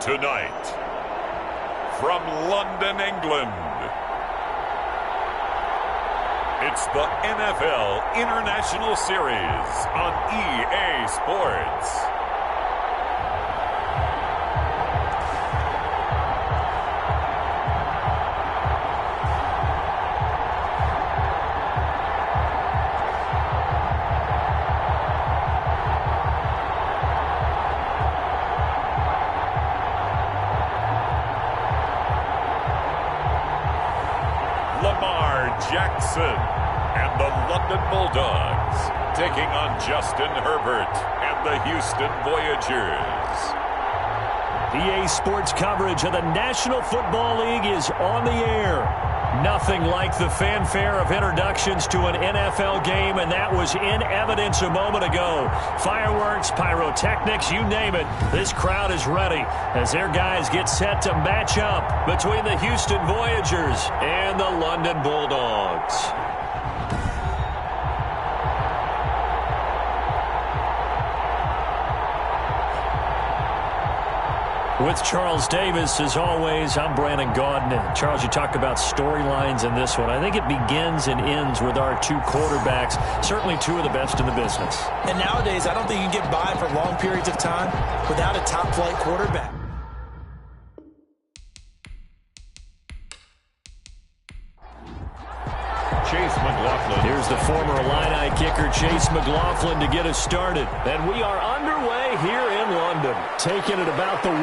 Tonight, from London, England, it's the NFL International Series on EA Sports. Jackson and the London Bulldogs taking on Justin Herbert and the Houston Voyagers. EA Sports coverage of the National Football League is on the air. Nothing like the fanfare of introductions to an NFL game, and that was in evidence a moment ago. Fireworks, pyrotechnics, you name it. This crowd is ready as their guys get set to match up between the Houston Voyagers and the London Bulldogs. With Charles Davis, as always, I'm Brandon Gaudin. Charles, you talk about storylines in this one. I think it begins and ends with our two quarterbacks, certainly two of the best in the business. And nowadays, I don't think you can get by for long periods of time without a top-flight quarterback. Chase McLaughlin. Here's the former Illini kicker, Chase McLaughlin, to get us started. And we are underway here in London, taking it about the 1.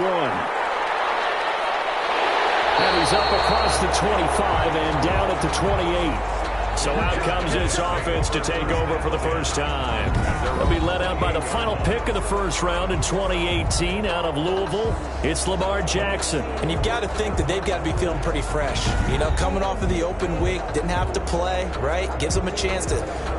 And he's up across the 25 and down at the 28. So out comes this offense to take over for the first time. They'll be led out by the final pick of the first round in 2018 out of Louisville. It's Lamar Jackson. And you've got to think that they've got to be feeling pretty fresh. You know, coming off of the open week, didn't have to play, right? Gives them a chance to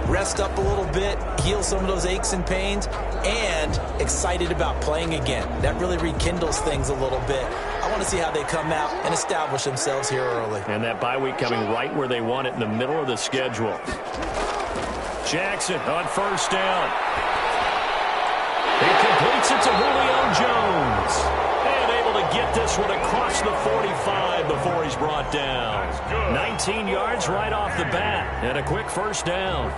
rest up a little bit, heal some of those aches and pains, and excited about playing again. That really rekindles things a little bit. I want to see how they come out and establish themselves here early. And that bye week coming right where they want it, in the middle of the schedule. Jackson on first down. He completes it to Julio Jones. And able to get this one across the 45 before he's brought down. 19 yards right off the bat. And a quick first down.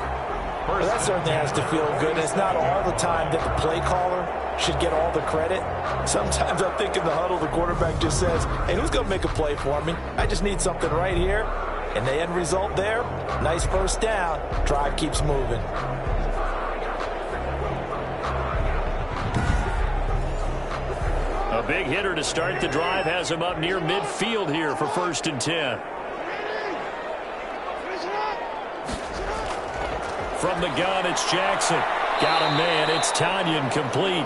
Well, that certainly has to feel good. It's not all the time that the play caller should get all the credit. Sometimes I think in the huddle, the quarterback just says, hey, who's going to make a play for me? I just need something right here. And the end result there, nice first down. Drive keeps moving. A big hitter to start the drive has him up near midfield here for 1st and 10. From the gun, it's Jackson. Got a man. It's Tanyan complete.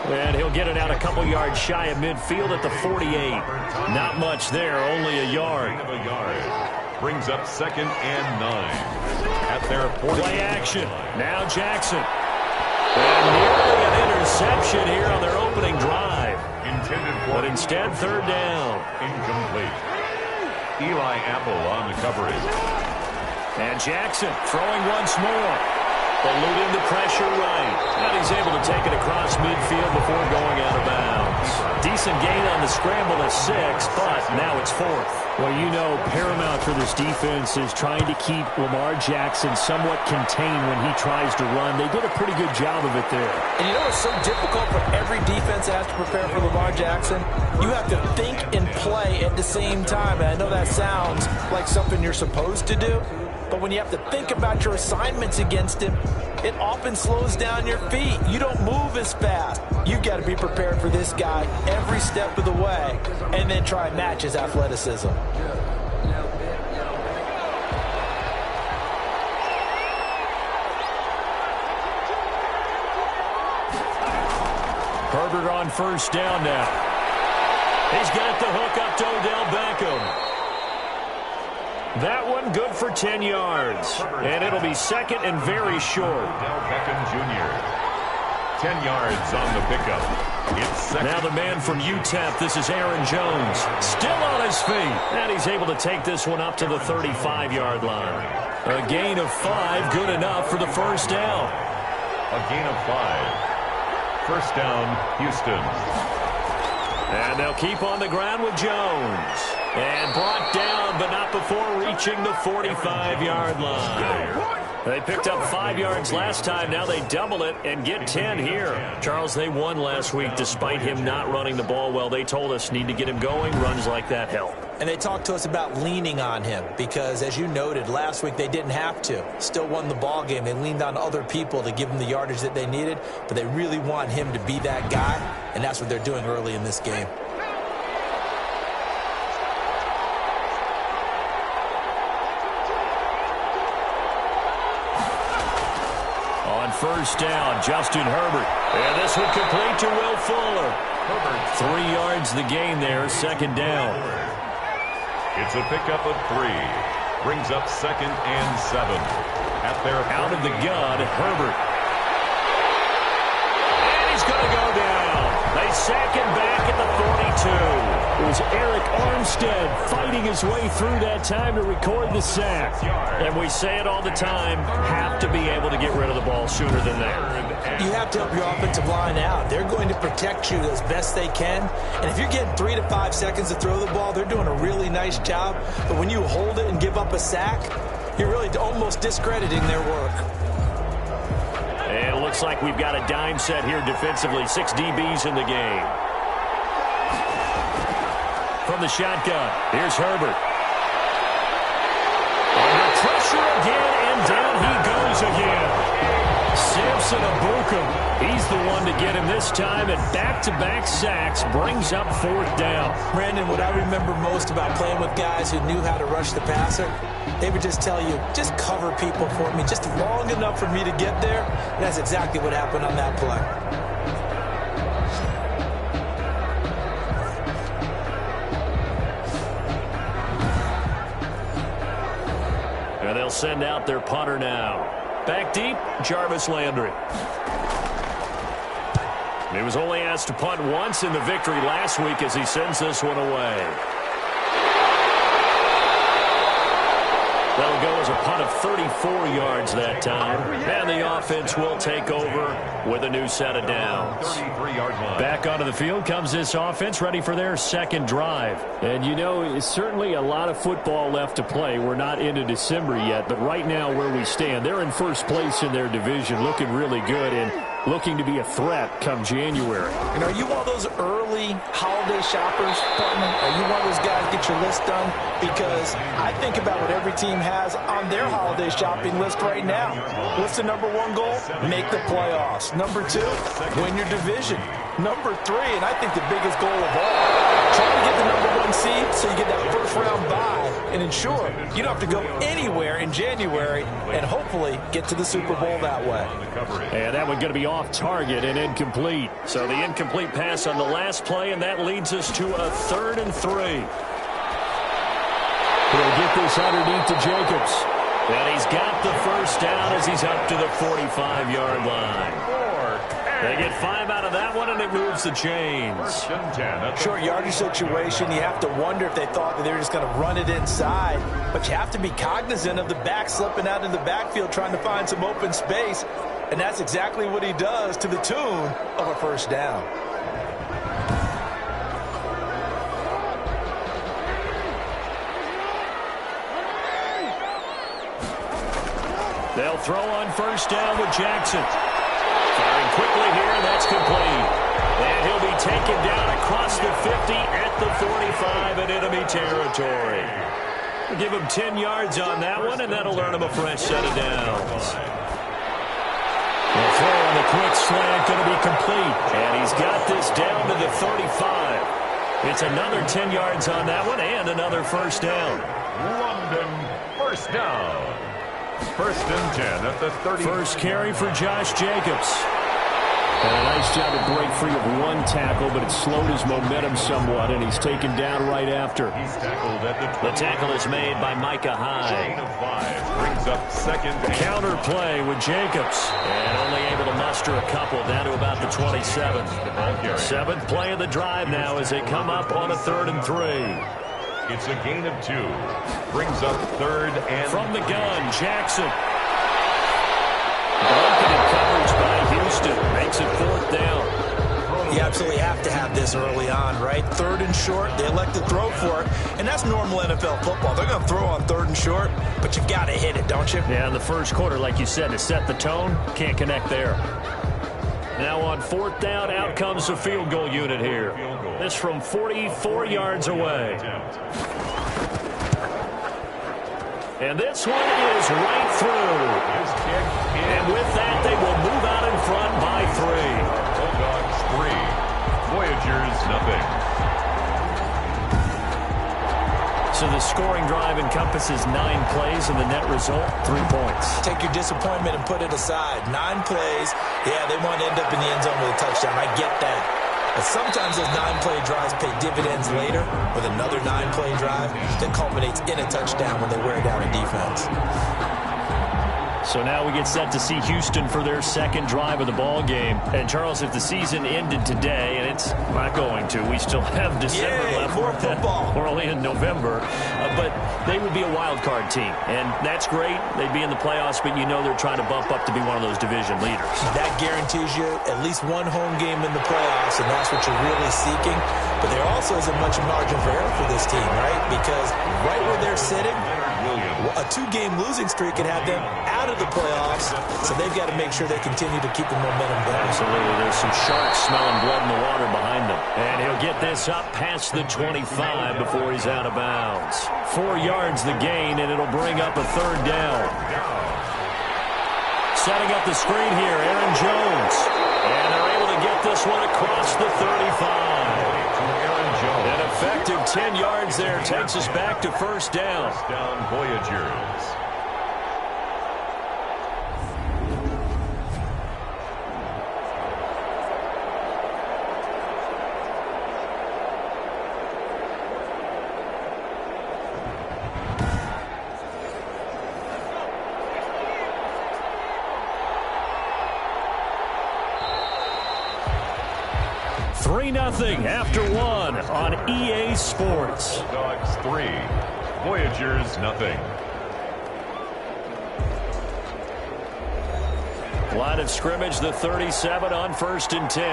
And he'll get it out a couple yards shy of midfield at the 48. Not much there, only a yard. Brings up 2nd and 9 at their 40. Play action. Now Jackson. And nearly an interception here on their opening drive. Intended for, but instead, 3rd down. Incomplete. Eli Apple on the coverage. And Jackson throwing once more. Eluding the pressure right. And he's able to take it across midfield before going out of bounds. Decent gain on the scramble at 6, but now it's 4th. Well, you know, paramount for this defense is trying to keep Lamar Jackson somewhat contained when he tries to run. They did a pretty good job of it there. And you know what's so difficult for every defense that has to prepare for Lamar Jackson? You have to think and play at the same time. And I know that sounds like something you're supposed to do. But when you have to think about your assignments against him, it often slows down your feet. You don't move as fast. You've got to be prepared for this guy every step of the way and then try and match his athleticism. Herbert on first down now. He's got the hook up to Odell Beckham. That one good for 10 yards. And it'll be 2nd and very short. Odell Beckham Jr. 10 yards on the pickup. It's 2nd. Now the man from UTEP, this is Aaron Jones. Still on his feet. And he's able to take this one up to the 35-yard line. A gain of 5, good enough for the first down. A gain of 5. First down, Houston. And they'll keep on the ground with Jones. And brought down, but not before reaching the 45-yard line. They picked up 5 yards last time. Now they double it and get 10 here. Charles, they won last week despite him not running the ball well. They told us need to get him going. Runs like that help. And they talked to us about leaning on him because, as you noted, last week they didn't have to. Still won the ball game. They leaned on other people to give them the yardage that they needed, but they really want him to be that guy, and that's what they're doing early in this game. First down, Justin Herbert. And this one complete to Will Fuller. Herbert, 3 yards the gain there, second down. It's a pickup of 3. Brings up 2nd and 7. At their out of the gun, Herbert. And he's going to go down. They sack him back at the 42. It was Eric Armstead fighting his way through that time to record the sack. And we say it all the time, have to be able to get rid of the ball sooner than that. You have to help your offensive line out. They're going to protect you as best they can. And if you're getting 3 to 5 seconds to throw the ball, they're doing a really nice job. But when you hold it and give up a sack, you're really almost discrediting their work. And it looks like we've got a dime set here defensively. 6 DBs in the game. From the shotgun, here's Herbert. Under pressure again, and down he goes again. Samson Abukum, he's the one to get him this time, and back-to-back sacks brings up 4th down. Brandon, what I remember most about playing with guys who knew how to rush the passer, they would just tell you, just cover people for me, just long enough for me to get there. And that's exactly what happened on that play. And they'll send out their punter now. Back deep, Jarvis Landry. He was only asked to punt once in the victory last week as he sends this one away. That'll go as a punt of 34 yards that time. And the offense will take over with a new set of downs. Back onto the field comes this offense, ready for their second drive. And you know, it's certainly a lot of football left to play. We're not into December yet, but right now where we stand, they're in first place in their division, looking really good and looking to be a threat come January. And are you one of those early holiday shoppers, partner? Are you one of those guys get your list done? Because I think about what every team has on their holiday shopping list right now. What's the number 1 goal? Make the playoffs. Number 2, win your division. Number 3, and I think the biggest goal of all, trying to get the number 1 seed so you get that first round bye and ensure you don't have to go anywhere in January and hopefully get to the Super Bowl that way. And that one going to be off target and incomplete. So the incomplete pass on the last play, and that leads us to a 3rd and 3. He'll get this underneath to Jacobs. And he's got the first down as he's up to the 45-yard line. They get 5 out of that one, and it moves the chains. Short yardage situation, you have to wonder if they thought that they were just going to run it inside. But you have to be cognizant of the back slipping out in the backfield trying to find some open space. And that's exactly what he does to the tune of a first down. They'll throw on first down with Jackson. Firing quickly here, and that's complete. And he'll be taken down across the 50 at the 45 in enemy territory. We'll give him 10 yards on that one, and that'll earn him a fresh set of downs. The throw on the quick slant going to be complete. And he's got this down to the 35. It's another 10 yards on that one, and another first down. London, first down. 1st and 10 at the 30. First carry for Josh Jacobs. And a nice job to break free of 1 tackle, but it slowed his momentum somewhat, and he's taken down right after. He's tackled at the 20. The tackle is made by Micah Hyde. 5 brings up 2nd. Counter play with Jacobs. And only able to muster a couple down to about the 27. 7th play of the drive now as they come up on a 3rd and 3. It's a gain of 2. Brings up 3rd and... From the gun, Jackson. Broken in coverage by Houston. Makes it 4th down. You absolutely have to have this early on, right? 3rd and short, they elect to throw for it, and that's normal NFL football. They're going to throw on 3rd and short, but you got to hit it, don't you? Yeah, in the first quarter, like you said, to set the tone, can't connect there. Now on 4th down, out comes the field goal unit here. This from 44 yards away. And this one is right through. And with that, they will move out in front by 3. Bulldogs 3, Voyagers nothing. So the scoring drive encompasses 9 plays, and the net result, 3 points. Take your disappointment and put it aside. 9 plays, yeah, they want to end up in the end zone with a touchdown. I get that. But sometimes those 9-play drives pay dividends later with another 9-play drive that culminates in a touchdown when they wear down a defense. So now we get set to see Houston for their second drive of the ball game. And, Charles, if the season ended today, and it's not going to, we still have December left. More football. We're only in November. But they would be a wild card team. And that's great. They'd be in the playoffs, but you know they're trying to bump up to be one of those division leaders. That guarantees you at least one home game in the playoffs, and that's what you're really seeking. But there also isn't much margin for error for this team, right? Because right where they're sitting, a 2-game losing streak could have them out of the playoffs, so they've got to make sure they continue to keep the momentum going. Absolutely. There's some sharks smelling blood in the water behind them. And he'll get this up past the 25 before he's out of bounds. 4 yards the gain, and it'll bring up a 3rd down. Setting up the screen here, Aaron Jones. And they're able to get this one across the 35. An effective 10 yards there takes us back to 1st down. Down Voyagers. Nothing after 1 on EA Sports. Bulldogs 3, Voyagers nothing. Line of scrimmage, the 37 on 1st and 10.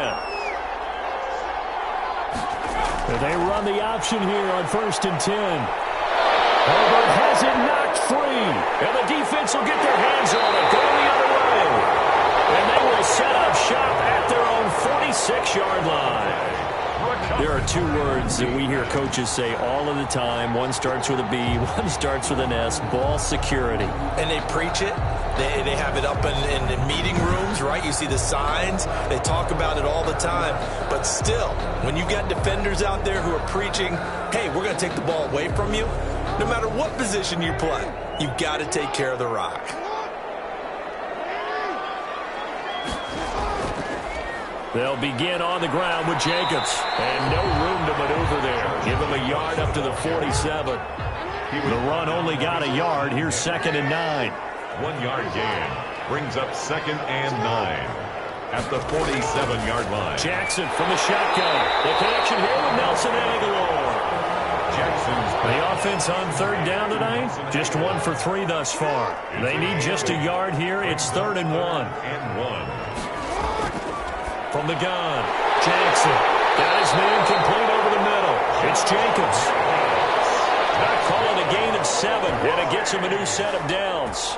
They run the option here on 1st and 10. Herbert has it knocked free. And the defense will get their hands on it. Going the other way. And they will set up shop at their own 46-yard line. There are 2 words that we hear coaches say all of the time. One starts with a B, one starts with an S, ball security. And they preach it. They have it up in meeting rooms, right? You see the signs. They talk about it all the time. But still, when you got defenders out there who are preaching, hey, we're going to take the ball away from you, no matter what position you play, you've got to take care of the rock. They'll begin on the ground with Jacobs. And no room to maneuver there. Give him a yard up to the 47. The run only got a yard. Here's 2nd and 9. 1-yard gain. Brings up 2nd and 9. At the 47-yard line. Jackson from the shotgun. The connection here with Nelson Aguilar. The offense on 3rd down tonight, just 1 for 3 thus far. They need just a yard here. It's 3rd and 1. From the gun, Jackson got his man complete over the middle. It's Jacobs. Calling a gain of 7, and it gets him a new set of downs.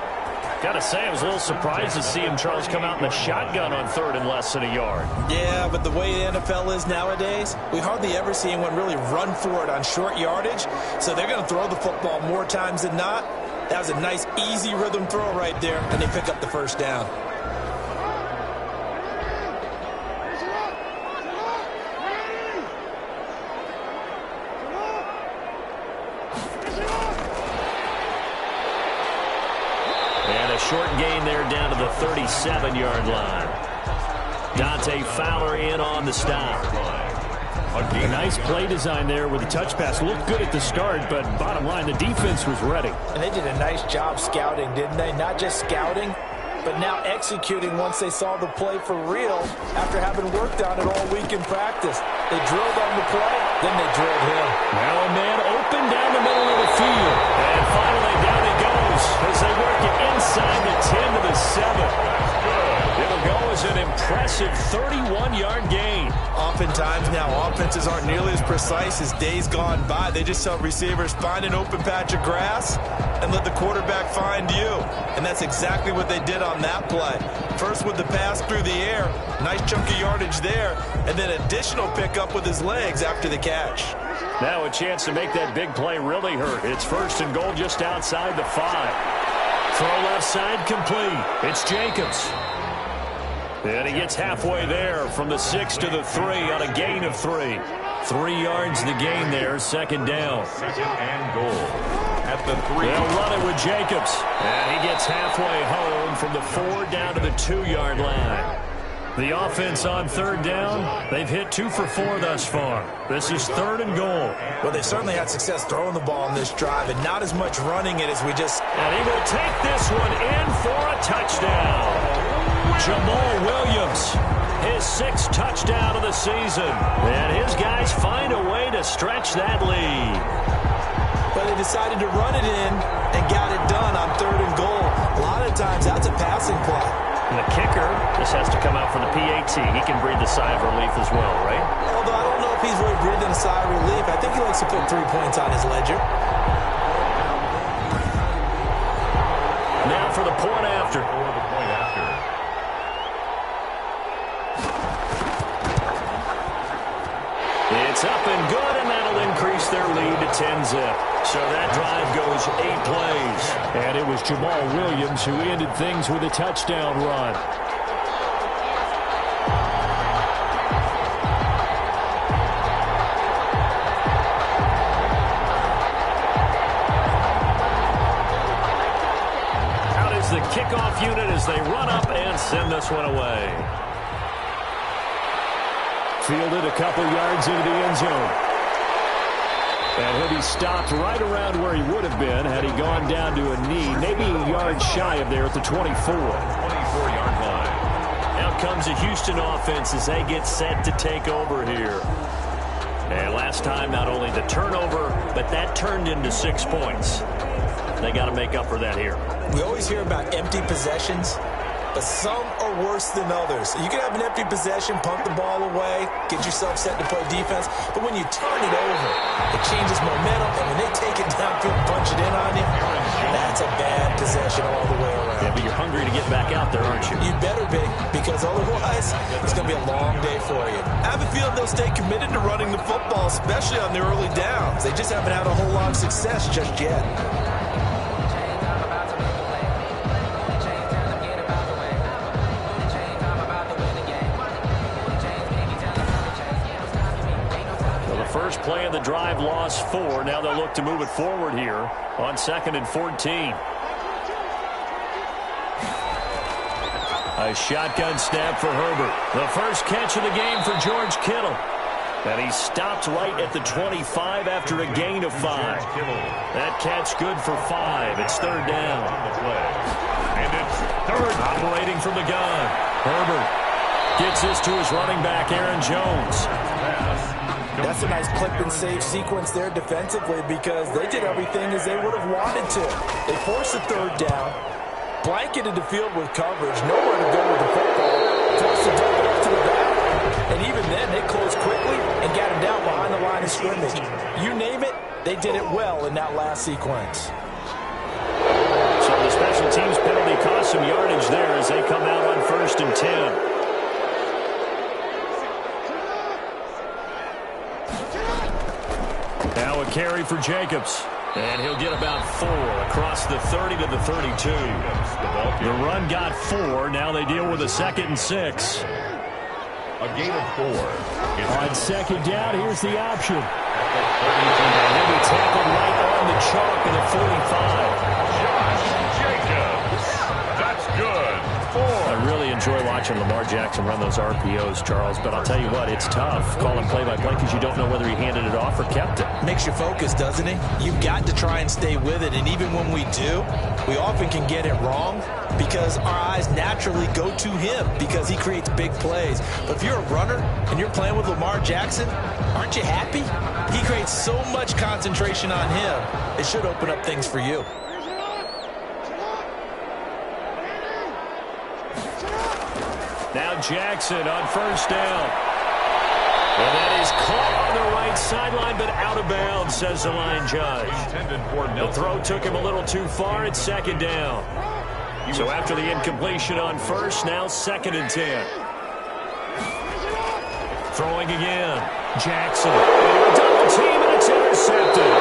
Got to say, I was a little surprised to see him, Charles, come out in the shotgun on 3rd and less than a yard. Yeah, but the way the NFL is nowadays, we hardly ever see anyone really run for it on short yardage. So they're going to throw the football more times than not. That was a nice, easy rhythm throw right there, and they pick up the 1st down. Short gain there down to the 37-yard line. Dante Fowler in on the stop. A nice play design there with the touch pass. Looked good at the start, but bottom line, the defense was ready. And they did a nice job scouting, didn't they? Not just scouting, but now executing once they saw the play for real after having worked on it all week in practice. They drilled on the play, then they drilled him. Now a man open down the middle of the field. And finally down he goes as they work it inside the 10 to the 7. It'll will go as an impressive 31-yard gain. Oftentimes now, offenses aren't nearly as precise as days gone by. They just help receivers find an open patch of grass and let the quarterback find you. And that's exactly what they did on that play. First with the pass through the air, nice chunk of yardage there, and then additional pickup with his legs after the catch. Now a chance to make that big play really hurt. It's 1st and goal just outside the 5. Throw left side complete. It's Jacobs. And he gets halfway there from the 6 to the 3 on a gain of 3. 3 yards the gain there, 2nd down. 2nd and goal at the 3. They'll run it with Jacobs. And he gets halfway home from the 4 down to the 2-yard line. The offense on 3rd down, they've hit 2 for 4 thus far. This is 3rd and goal. Well, they certainly had success throwing the ball on this drive and not as much running it as we just... And he will take this one in for a touchdown. Jamal Williams, his 6th touchdown of the season. And his guys find a way to stretch that lead. But they decided to run it in and got it done on 3rd and goal. A lot of times that's a passing play. And the kicker, this has to come out from the PAT. He can breathe a sigh of relief as well, right? Although I don't know if he's really breathing a sigh of relief. I think he likes to put 3 points on his ledger. Now for the point after. It's up and good, and that'll increase their lead to 10-zip. So that drive goes 8 plays. And it was Jamal Williams who ended things with a touchdown run. Out is the kickoff unit as they run up and send this one away. Fielded a couple yards into the end zone. And he'll be stopped right around where he would have been had he gone down to a knee, maybe a yard shy of there at the 24. 24-yard line. Out comes the Houston offense as they get set to take over here. And last time, not only the turnover, but that turned into 6 points. They got to make up for that here. We always hear about empty possessions, but some are worse than others. You can have an empty possession, punt the ball away, get yourself set to play defense, but when you turn it over, it changes momentum, and when they take it downfield and punch it in on you, that's a bad possession all the way around. Yeah, but you're hungry to get back out there, aren't you? You better be, because otherwise, it's going to be a long day for you. I have a feeling they'll stay committed to running the football, especially on the early downs. They just haven't had a whole lot of success just yet. First play of the drive, lost 4. Now they'll look to move it forward here on 2nd and 14. A shotgun snap for Herbert. The first catch of the game for George Kittle. And he stopped right at the 25 after a gain of 5. That catch good for 5. It's 3rd down. And it's 3rd. Operating from the gun. Herbert gets this to his running back, Aaron Jones. That's a nice clip and save sequence there defensively because they did everything as they would have wanted to. They forced the 3rd down, blanketed the field with coverage, nowhere to go with the football, forced the double up to the back, and even then they closed quickly and got him down behind the line of scrimmage. You name it, they did it well in that last sequence. So the special teams penalty cost some yardage there as they come out on 1st and 10. Now a carry for Jacobs. And he'll get about 4 across the 30 to the 32. The run got 4. Now they deal with a 2nd and 6. A gain of 4. On 2nd down, here's the option. And he'll be tackled right on the chalk of the 45. Josh Jacobs. That's good. 4. I really enjoy watching Lamar Jackson run those RPOs, Charles, but I'll tell you what, it's tough calling play-by-play because you don't know whether he handed it off or kept it. Makes you focus, doesn't it? You've got to try and stay with it, and even when we do, we often can get it wrong because our eyes naturally go to him because he creates big plays. But if you're a runner and you're playing with Lamar Jackson, aren't you happy? He creates so much concentration on him, it should open up things for you. Now Jackson on first down. And that is caught on the right sideline, but out of bounds, says the line judge. The throw took him a little too far. It's second down. So after the incompletion on first, now 2nd and 10. Throwing again. Jackson. Double team, and it's intercepted.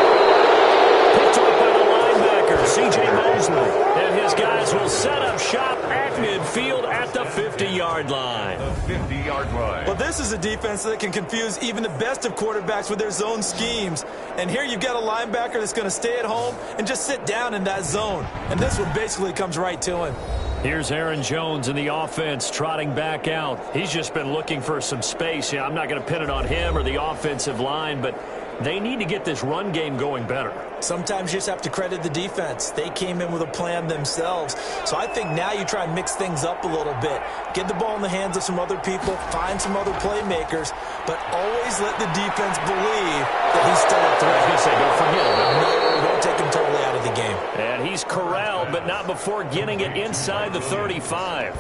Picked up by the linebacker, C.J. Mosley. And his guys will set up shop at midfield at the 50-yard line. The 50-yard line. Well, this is a defense that can confuse even the best of quarterbacks with their zone schemes. And here you've got a linebacker that's going to stay at home and just sit down in that zone. And this one basically comes right to him. Here's Aaron Jones in the offense trotting back out. He's just been looking for some space. Yeah, I'm not going to pin it on him or the offensive line, but they need to get this run game going better. Sometimes you just have to credit the defense. They came in with a plan themselves. So I think now you try and mix things up a little bit. Get the ball in the hands of some other people, find some other playmakers, but always let the defense believe that he's still a threat. I was going to say, don't forget him. No, don't take him totally out of the game. And he's corralled, but not before getting it inside the 35.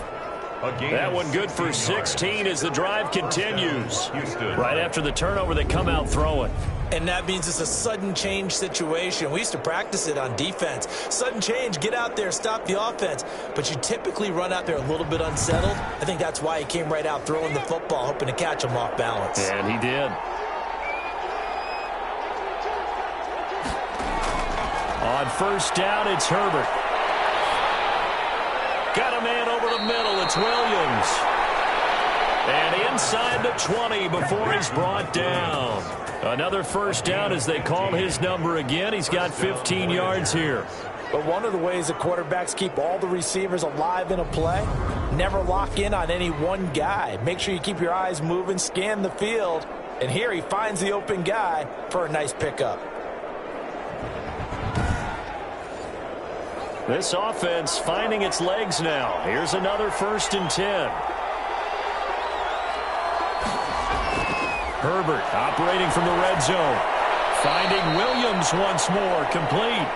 That one good for 16 as the drive continues. Right after the turnover, they come out throwing. And that means it's a sudden change situation. We used to practice it on defense. Sudden change, get out there, stop the offense. But you typically run out there a little bit unsettled. I think that's why he came right out throwing the football, hoping to catch him off balance. And he did. On first down, it's Herbert. Got a man over the middle. It's Williams. And inside the 20 before he's brought down. Another first down as they call his number again. He's got 15 yards here. But one of the ways that quarterbacks keep all the receivers alive in a play, never lock in on any one guy. Make sure you keep your eyes moving, scan the field. And here he finds the open guy for a nice pickup. This offense finding its legs now. Here's another 1st and 10. Herbert operating from the red zone. Finding Williams once more. Complete.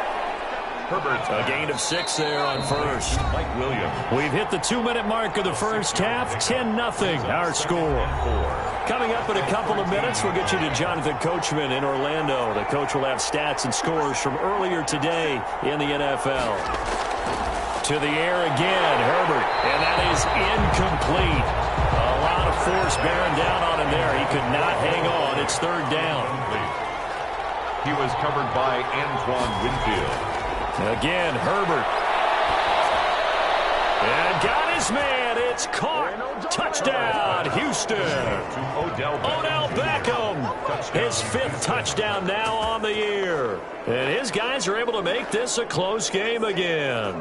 Herbert. A gain of 6 there on first. Mike Williams. We've hit the 2-minute mark of the first half. 10-0 our score. Coming up in a couple of minutes, we'll get you to Jonathan Coachman in Orlando. The coach will have stats and scores from earlier today in the NFL. To the air again, Herbert. And that is incomplete. A lot of force bearing down on him there. He could not hang on. It's 3rd down. He was covered by Antoine Winfield. Again, Herbert. And got his man. It's caught. Touchdown, Houston. Odell Beckham. His 5th touchdown now on the year. And his guys are able to make this a close game again.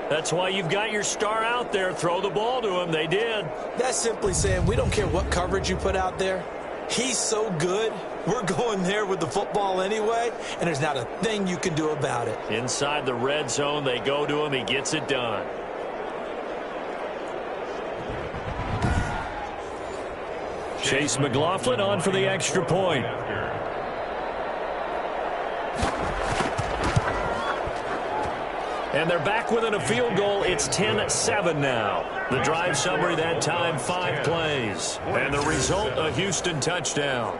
That's why you've got your star out there. Throw the ball to him. They did. That's simply saying we don't care what coverage you put out there. He's so good. We're going there with the football anyway, and there's not a thing you can do about it. Inside the red zone, they go to him. He gets it done. Chase McLaughlin on for the extra point. And they're back within a field goal. It's 10-7 now. The drive summary that time, 5 plays. And the result, a Houston touchdown.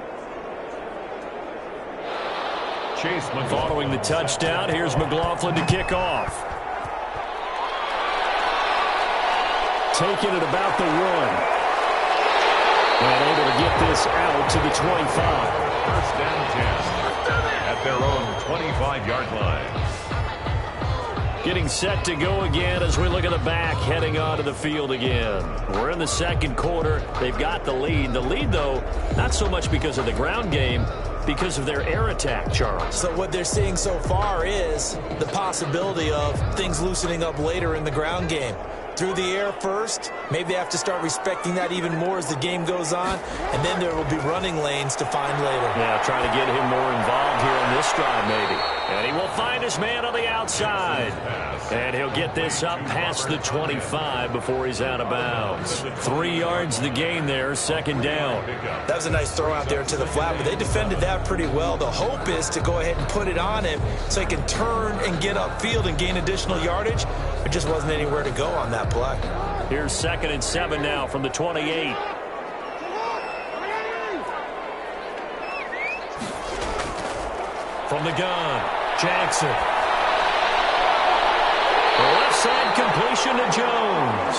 Chase McLaughlin. Following the touchdown, here's McLaughlin to kick off. Taking it about the 1. And able to get this out to the 25. First down 10 at their own 25-yard line. Getting set to go again as we look at the back heading onto the field again. We're in the 2nd quarter. They've got the lead. The lead, though, not so much because of the ground game, because of their air attack, Charles. So what they're seeing so far is the possibility of things loosening up later in the ground game. Through the air first, maybe they have to start respecting that even more as the game goes on, and then there will be running lanes to find later. Yeah, trying to get him more involved here on this drive maybe. And he will find his man on the outside. And he'll get this up past the 25 before he's out of bounds. 3 yards the gain there, 2nd down. That was a nice throw out there to the flat, but they defended that pretty well. The hope is to go ahead and put it on him so he can turn and get upfield and gain additional yardage. There just wasn't anywhere to go on that play. Here's 2nd and 7 now from the 28. From the gun, Jackson. The left side completion to Jones.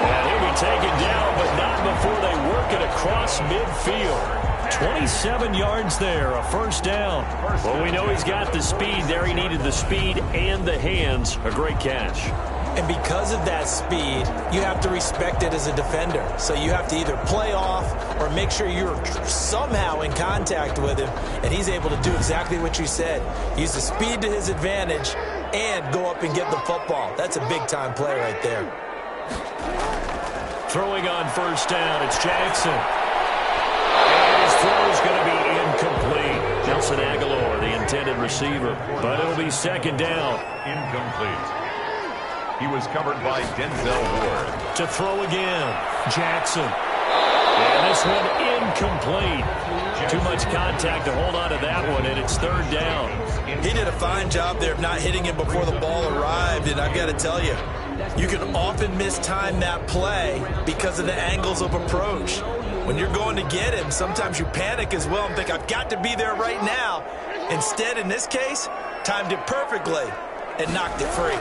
And he'll be taken down, but not before they work it across midfield. 27 yards there, a first down. Well, we know he's got the speed there. He needed the speed and the hands. A great catch. And because of that speed, you have to respect it as a defender. So you have to either play off or make sure you're somehow in contact with him. And he's able to do exactly what you said. Use the speed to his advantage and go up and get the football. That's a big-time play right there. Throwing on first down, it's Jackson. And his throw is going to be incomplete. Nelson Aguilar, the intended receiver. But it'll be 2nd down. Incomplete. He was covered by Denzel Ward. To throw again, Jackson. And this one incomplete. Too much contact to hold on to that one, and it's 3rd down. He did a fine job there of not hitting him before the ball arrived, and I've got to tell you, you can often mistime that play because of the angles of approach. When you're going to get him, sometimes you panic as well and think, I've got to be there right now. Instead, in this case, timed it perfectly and knocked it free.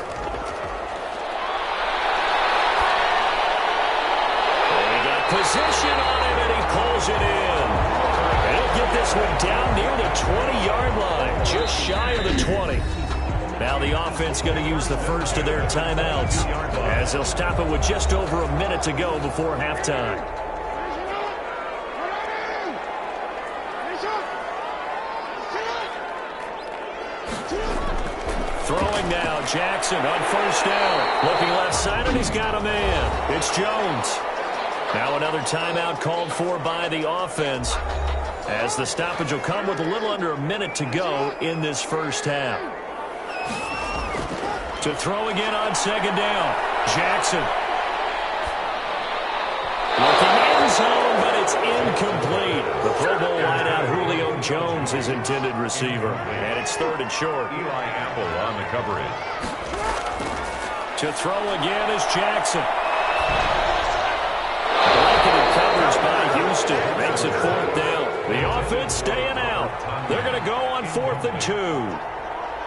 Position on him, and he pulls it in. And he'll get this one down near the 20-yard line, just shy of the 20. Now the offense going to use the first of their timeouts as they'll stop it with just over a minute to go before halftime. Throwing now, Jackson on first down. Looking left side, and he's got a man. It's Jones. Now another timeout called for by the offense as the stoppage will come with a little under a minute to go in this first half. To throw again on 2nd down, Jackson. Looking end zone, but it's incomplete. The Pro Bowl wideout Julio Jones, his intended receiver. And it's 3rd and short. Eli Apple on the coverage. To throw again is Jackson. Blanketed coverage by Houston. Makes it 4th down. The offense staying out. They're going to go on 4th and 2.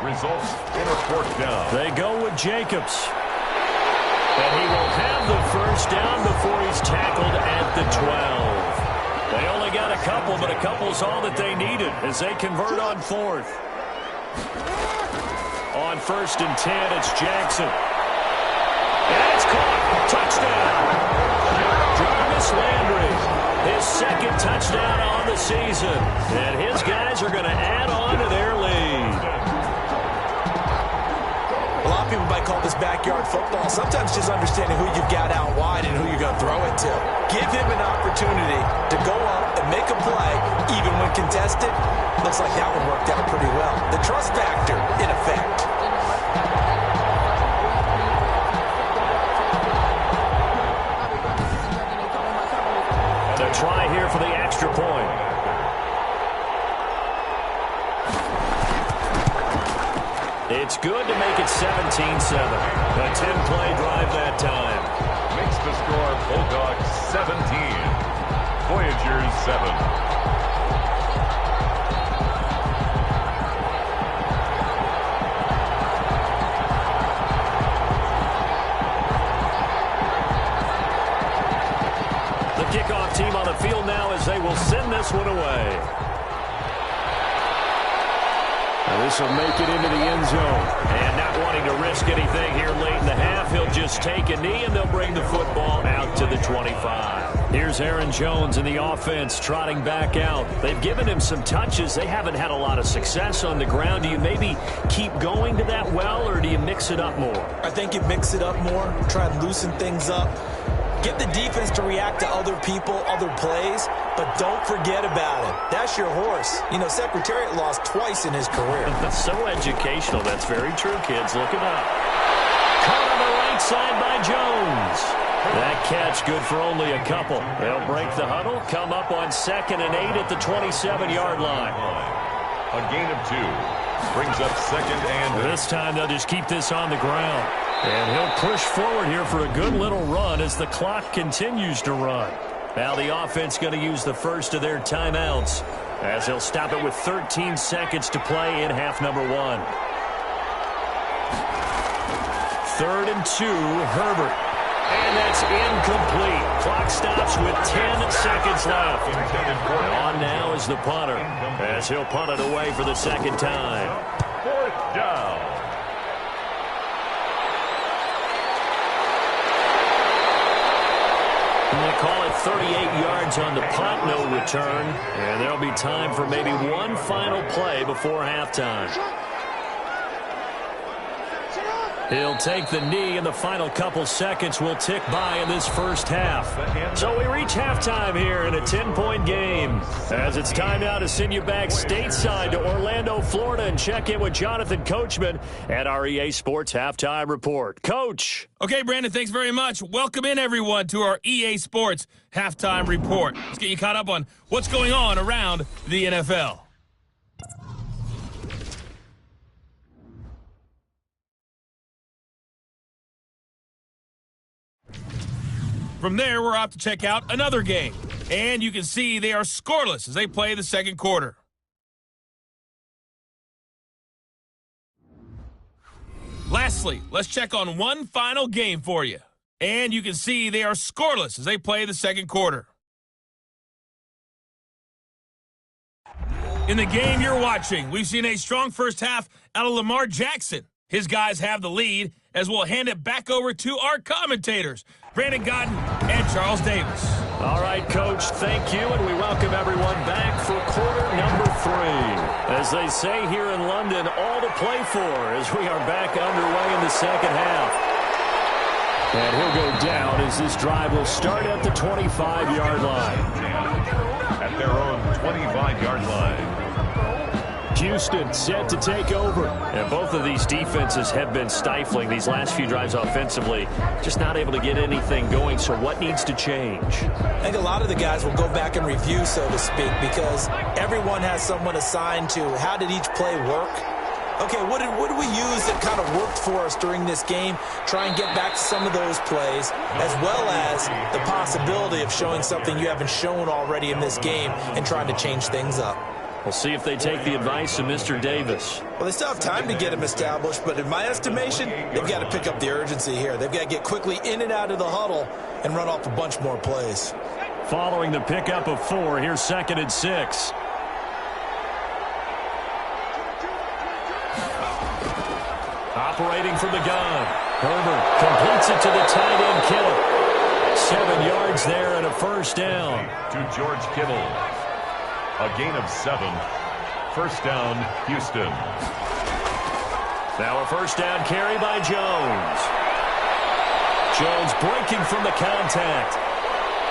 Results in a 4th down. They go with Jacobs. And he will have the first down before he's tackled at the 12. They only got a couple, but a couple's all that they needed as they convert on 4th. On 1st and 10, it's Jackson. And it's caught. Touchdown. Jarvis Landry, his 2nd touchdown on the season. And his guys are going to add on to their lead. A lot of people might call this backyard football. Sometimes just understanding who you've got out wide and who you're going to throw it to. Give him an opportunity to go up and make a play, even when contested. Looks like that one worked out pretty well. The trust factor, in effect. Try here for the extra point. It's good to make it 17-7. A 10-play drive that time. Makes the score Bulldogs 17. Voyagers 7. Kickoff team on the field now as they will send this one away. Now this will make it into the end zone. And not wanting to risk anything here late in the half, he'll just take a knee and they'll bring the football out to the 25. Here's Aaron Jones in the offense trotting back out. They've given him some touches. They haven't had a lot of success on the ground. Do you maybe keep going to that well, or do you mix it up more? I think you mix it up more, try and loosen things up. Get the defense to react to other people, other plays, but don't forget about it. That's your horse. You know, Secretariat lost twice in his career. That's so educational. That's very true, kids. Look it up. Caught on the right side by Jones. That catch good for only a couple. They'll break the huddle, come up on 2nd and 8 at the 27-yard line. A gain of 2. Brings up second and... This time they'll just keep this on the ground. And he'll push forward here for a good little run as the clock continues to run. Now the offense going to use the first of their timeouts as he'll stop it with 13 seconds to play in half number 1. 3rd and 2, Herbert. And that's incomplete. Clock stops with 10 seconds left. On now is the punter as he'll punt it away for the second time. 4th down. They call it 38 yards on the punt, no return. And there'll be time for maybe one final play before halftime. He'll take the knee, and the final couple seconds will tick by in this first half. So we reach halftime here in a 10-point game. As it's time now to send you back stateside to Orlando, Florida, and check in with Jonathan Coachman at our EA Sports Halftime Report. Coach. Okay, Brandon, thanks very much. Welcome in, everyone, to our EA Sports Halftime Report. Let's get you caught up on what's going on around the NFL. From there, we're off to check out another game. And you can see they are scoreless as they play the second quarter. Lastly, let's check on one final game for you. And you can see they are scoreless as they play the second quarter. In the game you're watching, we've seen a strong first half out of Lamar Jackson. His guys have the lead as we'll hand it back over to our commentators, Brandon Godden and Charles Davis. All right, Coach, thank you, and we welcome everyone back for quarter number 3. As they say here in London, all to play for as we are back underway in the second half. And he'll go down as this drive will start at the 25-yard line. At their own 25-yard line. Houston set to take over. And both of these defenses have been stifling these last few drives offensively. Just not able to get anything going, so what needs to change? I think a lot of the guys will go back and review, so to speak, because everyone has someone assigned to how did each play work. Okay, what did we use that kind of worked for us during this game? Try and get back to some of those plays, as well as the possibility of showing something you haven't shown already in this game and trying to change things up. We'll see if they take the advice of Mr. Davis. Well, they still have time to get him established, but in my estimation, they've got to pick up the urgency here. They've got to get quickly in and out of the huddle and run off a bunch more plays. Following the pickup of 4, here's 2nd and 6. Operating from the gun. Herbert completes it to the tight end, Kittle. 7 yards there and a first down. To George Kittle. A gain of 7. First down, Houston. Now a first down carry by Jones. Jones breaking from the contact.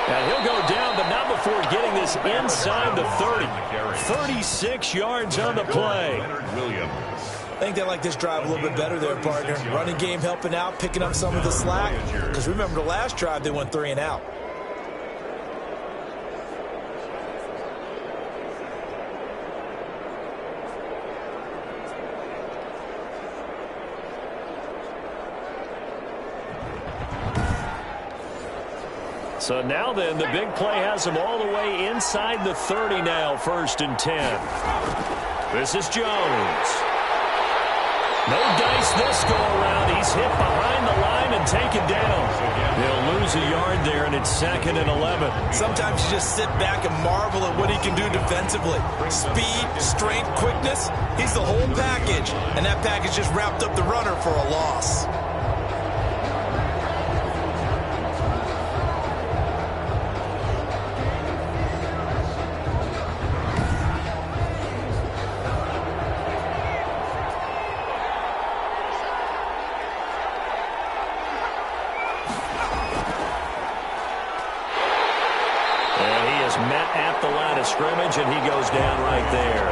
And he'll go down, but not before getting this inside the 30. 36 yards on the play. I think they like this drive a little bit better there, partner. Running game helping out, picking up some of the slack. Because remember the last drive, they went 3 and out. So now then, the big play has him all the way inside the 30 now, 1st and 10. This is Jones. No dice this go-around. He's hit behind the line and taken down. He'll lose a yard there, and it's 2nd and 11. Sometimes you just sit back and marvel at what he can do defensively. Speed, strength, quickness. He's the whole package, and that package just wrapped up the runner for a loss. Scrimmage, and he goes down right there.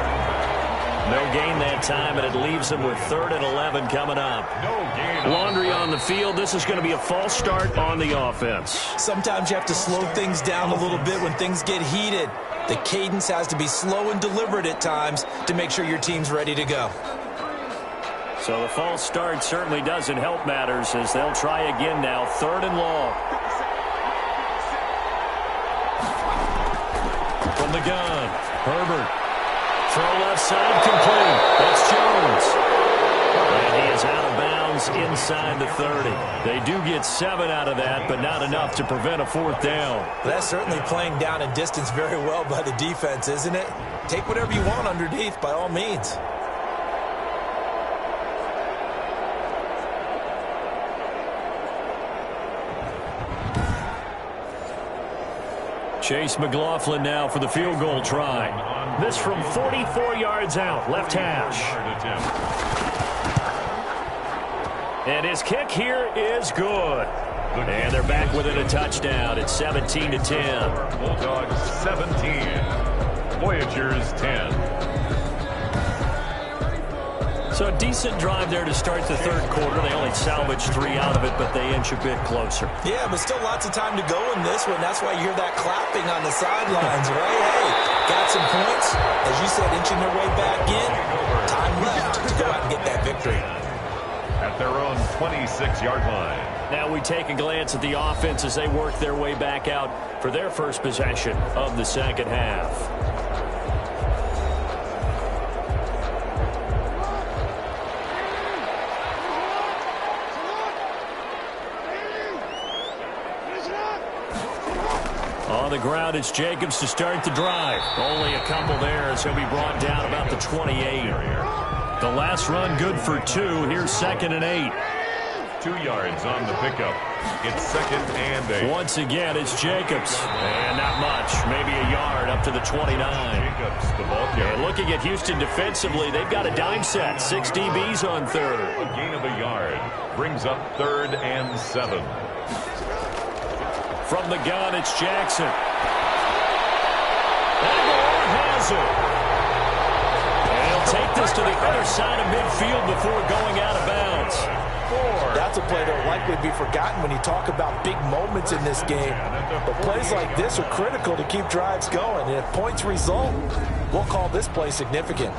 No gain that time, and it leaves him with 3rd and 11 coming up. No gain. Laundry on the field. This is going to be a false start on the offense. Sometimes you have to slow things down a little bit when things get heated. The cadence has to be slow and deliberate at times to make sure your team's ready to go. So the false start certainly doesn't help matters as they'll try again now. 3rd and long. From the gun, Herbert. Throw left side complete. That's Jones. And he is out of bounds inside the 30. They do get 7 out of that, but not enough to prevent a 4th down. That's certainly playing down and distance very well by the defense, isn't it? Take whatever you want underneath by all means. Chase McLaughlin now for the field goal try. This from 44 yards out, left hash. And his kick here is good. And they're back within a touchdown. It's 17-10. Bulldogs 17. Voyagers 10. So a decent drive there to start the 3rd quarter. They only salvaged 3 out of it, but they inch a bit closer. Yeah, but still lots of time to go in this one. That's why you hear that clapping on the sidelines, right? Hey, got some points. As you said, inching their way back in. Time left to go out and get that victory. At their own 26-yard line. Now we take a glance at the offense as they work their way back out for their first possession of the 2nd half. On the ground, it's Jacobs to start the drive. Only a couple there as he'll be brought down about the 28. The last run good for 2. Here's 2nd and 8. 2 yards on the pickup. It's 2nd and 8. Once again, it's Jacobs. And not much. Maybe a yard up to the 29. Jacobs, the ball carrier. And looking at Houston defensively, they've got a dime set. 6 DBs on 3rd. A gain of a yard. Brings up 3rd and 7. From the gun, it's Jackson. Aguilar has it. And he'll take this to the other side of midfield before going out of bounds. That's a play that will likely be forgotten when you talk about big moments in this game. But plays like this are critical to keep drives going. And if points result, we'll call this play significant.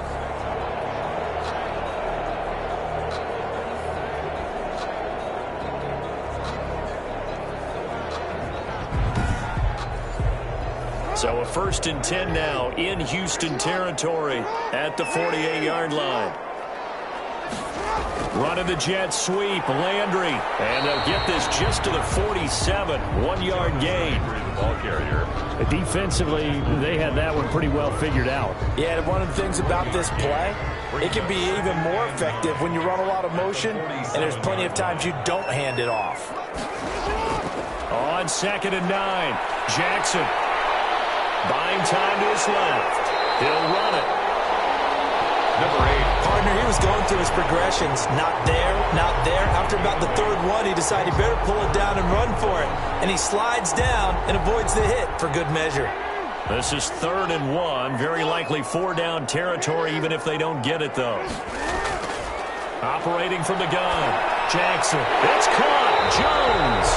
So a 1st and 10 now in Houston territory at the 48-yard line. Running the jet sweep, Landry. And they'll get this just to the 47. 1-yard gain. The ball carrier. Defensively, they had that one pretty well figured out. Yeah, and one of the things about this play, it can be even more effective when you run a lot of motion, and there's plenty of times you don't hand it off. On 2nd and 9, Jackson. Buying time to his left. He'll run it. Number 8. Partner, he was going through his progressions. Not there, not there. After about the 3rd one, he decided he better pull it down and run for it. And he slides down and avoids the hit for good measure. This is 3rd and 1. Very likely 4-down territory, even if they don't get it, though. Operating from the gun. Jackson. It's caught. Jones.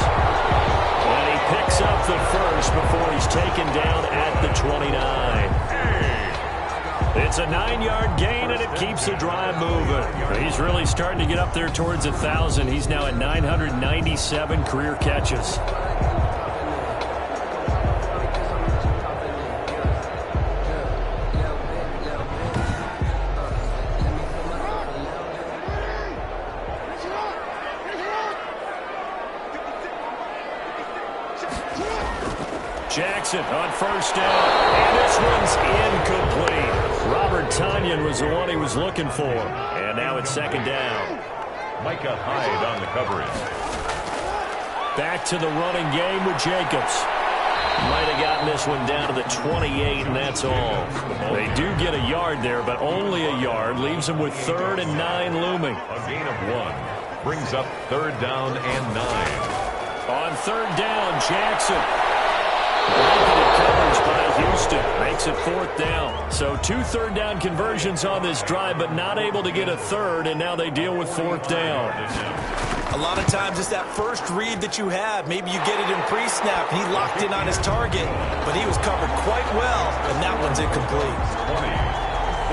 And he picks up the first before he's taken down at the 29. It's a 9-yard gain, and it keeps the drive moving. He's really starting to get up there towards 1,000. He's now at 997 career catches. Jackson on 1st down, and this one's incomplete. Robert Tonyan was the one he was looking for, and now it's 2nd down. Micah Hyde on the coverage. Back to the running game with Jacobs. Might have gotten this one down to the 28, and that's all. They do get a yard there, but only a yard. Leaves them with 3rd and 9 looming. A gain of 1. Brings up 3rd down and 9. On 3rd down, Jackson. Blanketed coverage by Houston. Makes it 4th down. So 2 3rd-down conversions on this drive, but not able to get a 3rd, and now they deal with 4th down. A lot of times it's that first read that you have. Maybe you get it in pre-snap, and he locked in on his target, but he was covered quite well, and that one's incomplete. 20.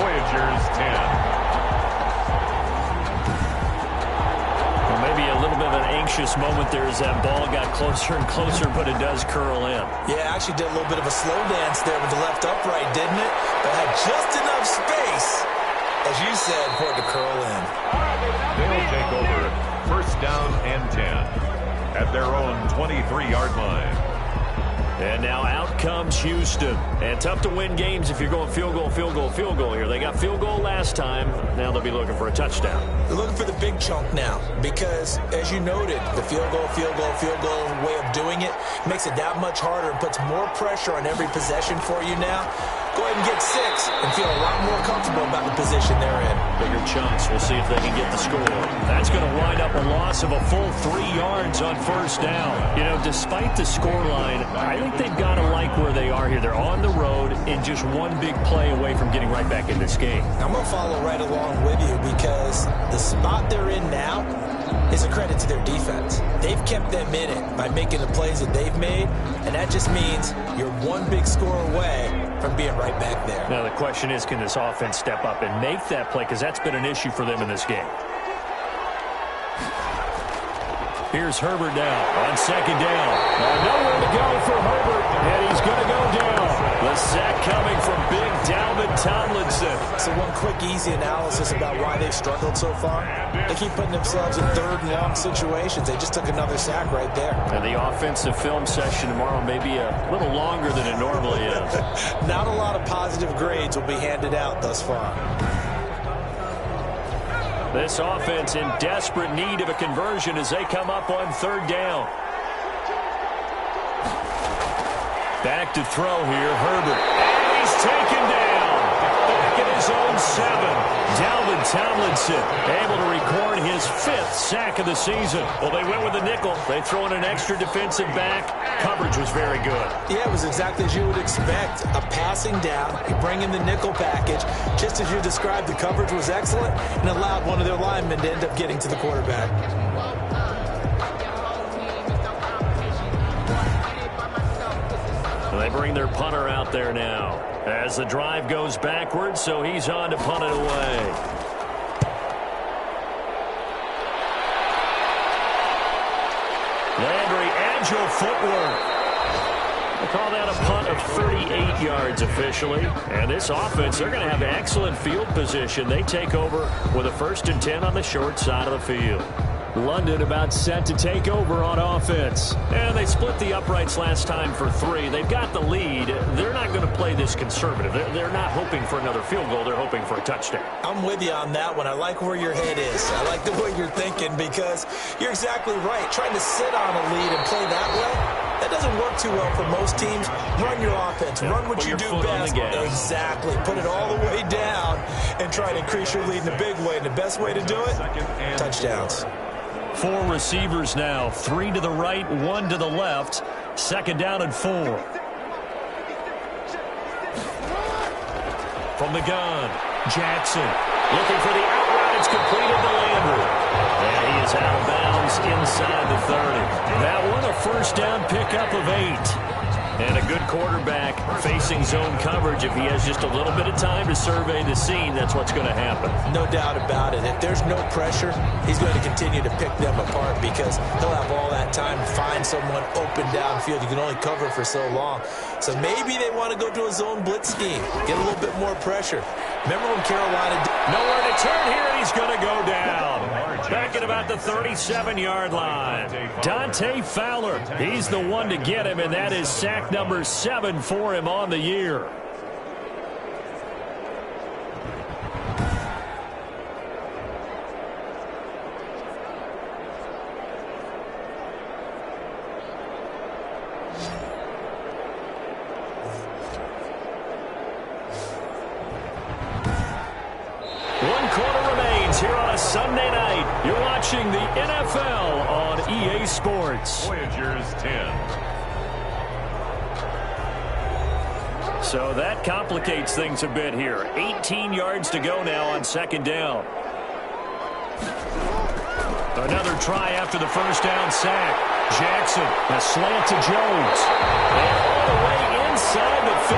Voyagers 10. little bit of an anxious moment there as that ball got closer and closer, but it does curl in. Yeah, actually did a little bit of a slow dance there with the left upright, didn't it? But had just enough space, as you said, for it to curl in. They'll take over first down and 10 at their own 23-yard line. And now out comes Houston. And tough to win games if you're going field goal, field goal, field goal here. They got field goal last time. Now they'll be looking for a touchdown. They're looking for the big chunk now because, as you noted, the field goal way of doing it makes it that much harder and puts more pressure on every possession for you now. Go ahead and get 6 and feel a lot more comfortable about the position they're in. Bigger chunks. We'll see if they can get the score. That's going to wind up a loss of a full 3 yards on first down. You know, despite the scoreline, I think they've got to like where they are here. They're on the road and just one big play away from getting right back in this game. I'm going to follow right along with you because the spot they're in now is a credit to their defense. They've kept them in it by making the plays that they've made, and that just means you're one big score away from being right back there. Now the question is, can this offense step up and make that play? Because that's been an issue for them in this game. Here's Herbert now on second down. Nowhere to go for Herbert, and he's going to go down. The sack coming from big Dalvin Tomlinson. So one quick, easy analysis about why they've struggled so far. They keep putting themselves in third and long situations. They just took another sack right there. And the offensive film session tomorrow may be a little longer than it normally is. Not a lot of positive grades will be handed out thus far. This offense in desperate need of a conversion as they come up on third down. Back to throw here, Herbert. And he's taken down. Back at his own 7. Dalvin Tomlinson able to record his 5th sack of the season. Well, they went with the nickel. They throw in an extra defensive back. Coverage was very good. Yeah, it was exactly as you would expect. A passing down. You bring in the nickel package. Just as you described, the coverage was excellent and allowed one of their linemen to end up getting to the quarterback. They bring their punter out there now as the drive goes backwards, so he's on to punt it away. Landry, agile footwork. They call that a punt of 38 yards officially. And this offense, they're going to have excellent field position. They take over with a 1st and 10 on the short side of the field. London about set to take over on offense. And they split the uprights last time for 3. They've got the lead. They're not going to play this conservative. They're not hoping for another field goal. They're hoping for a touchdown. I'm with you on that one. I like where your head is. I like the way you're thinking because you're exactly right. Trying to sit on a lead and play that way, that doesn't work too well for most teams. Run your offense. Run what you do best. Exactly. Put it all the way down and try to increase your lead in a big way. And the best way to do it, touchdowns. 4 receivers now, 3 to the right, 1 to the left. 2nd down and 4. From the gun, Jackson looking for the outright. It's completed to Landry. And he is out of bounds inside the 30. That one a 1st down pickup of 8. And a good quarterback facing zone coverage. If he has just a little bit of time to survey the scene, that's what's going to happen. No doubt about it. If there's no pressure, he's going to continue to pick them apart because he'll have all that time to find someone open downfield. You can only cover for so long. So maybe they want to go to a zone blitz scheme, get a little bit more pressure. Remember when Carolina... Nowhere to turn here, and he's going to go down. Back at about the 37-yard line. Dante Fowler, he's the one to get him, and that is sack number 7 for him on the year. Sunday night, you're watching the NFL on EA Sports. Voyagers 10. So that complicates things a bit here. 18 yards to go now on 2nd down. Another try after the 1st down sack. Jackson, a slant to Jones. And all the way inside the 15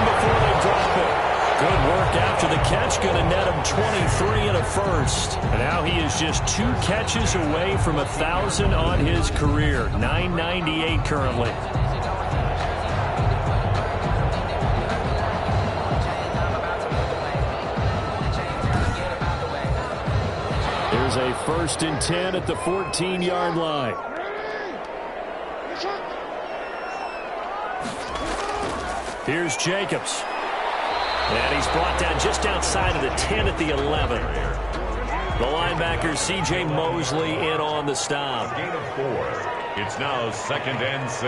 before they drop it. Good work after the catch. Going to net him 23 and a the first. And now he is just 2 catches away from 1,000 on his career. 998 currently. Here's a 1st and 10 at the 14-yard line. Here's Jacobs. And he's brought down just outside of the 10 at the 11. The linebacker, C.J. Mosley, in on the stop. Gain of 4. It's now 2nd and 6.